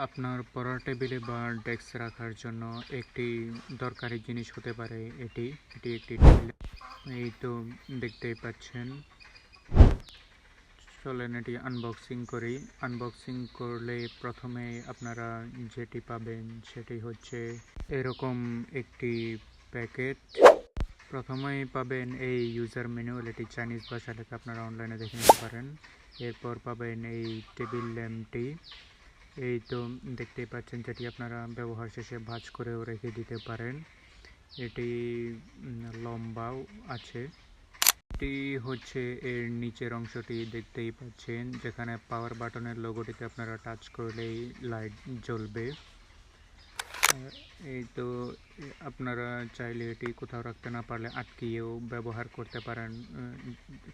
আপনার পড়ার টেবিলে বা ডেস্ক রাখার জন্য একটি দরকারি জিনিস হতে পারে এটি এটি একটি টেবিল। এই তো দেখতেই পাচ্ছেন। চলেন এটি আনবক্সিং করি। আনবক্সিং করলে প্রথমে আপনারা যেটি পাবেন সেটি হচ্ছে এরকম একটি প্যাকেট। প্রথমেই পাবেন এই ইউজার ম্যানুয়াল, এটি চাইনিজ ভাষা লেখা, আপনারা অনলাইনে দেখে নিতে পারেন। এরপর পাবেন এই টেবিল ল্যাম্পটি। এই তো দেখতেই পাচ্ছেন, যেটি আপনারা ব্যবহার শেষে ভাঁজ করেও রেখে দিতে পারেন। এটি লম্বাও আছে। এটি হচ্ছে এর নিচের অংশটি দেখতেই পাচ্ছেন, যেখানে পাওয়ার বাটনের লোগোটিতে আপনারা টাচ করলেই লাইট জ্বলবে। এই তো আপনারা চাইলে এটি কোথাও রাখতে না পারলে আটকিয়েও ব্যবহার করতে পারেন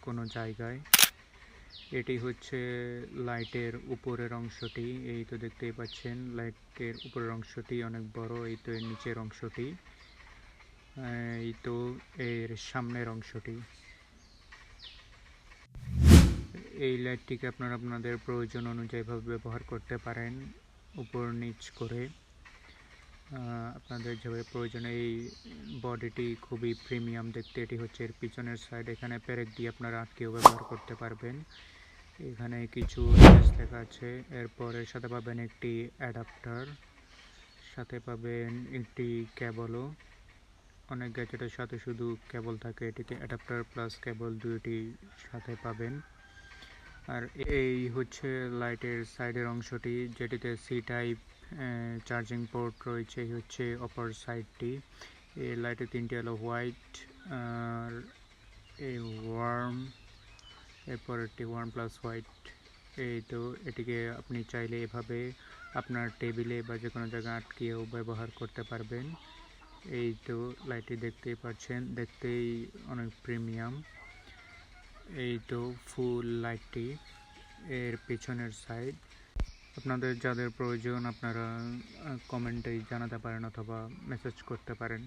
কোনো জায়গায়। এটি হচ্ছে লাইটের উপরের অংশটি। এই তো দেখতেই পাচ্ছেন, লাইটের উপরের অংশটি অনেক বড়। এই তো এর নিচের অংশটি, এই তো এর সামনের অংশটি। এই লাইটটিকে আপনারা আপনাদের প্রয়োজন অনুযায়ী ব্যবহার করতে পারেন, উপর নিচ করে আপনাদের যেভাবে প্রয়োজন। এই বডিটি খুবই প্রিমিয়াম দেখতে। এটি হচ্ছে এর পিছনের সাইড, এখানে পেরেক দিয়ে আপনারা আটকেও ব্যবহার করতে পারবেন। এখানে কিছু লেখা আছে। এরপর এর সাথে পাবেন একটি অ্যাডাপ্টার, সাথে পাবেন একটি কেবলও। অনেক গ্যাজেটের সাথে শুধু কেবল থাকে, এটিতে অ্যাডাপ্টার প্লাস কেবল দুইটি সাথে পাবেন। আর এই হচ্ছে লাইটের সাইডের অংশটি, যেটিতে সি টাইপ চার্জিং পোর্ট রয়েছে। এই হচ্ছে অপর সাইডটি। এই লাইটে তিনটি হলো হোয়াইট আর এই ওয়ার্ম, এরপর একটি ওয়ার্ম প্লাস হোয়াইট। এই তো এটিকে আপনি চাইলে এভাবে আপনার টেবিলে বা যে কোনো জায়গায় আটকিয়েও ব্যবহার করতে পারবেন। এই তো লাইটটি দেখতেই পাচ্ছেন, দেখতেই অনেক প্রিমিয়াম। এই তো ফুল লাইটটি, এর পেছনের সাইড। আপনাদের যাদের প্রয়োজন আপনারা কমেন্টে জানাতে পারেন অথবা মেসেজ করতে পারেন।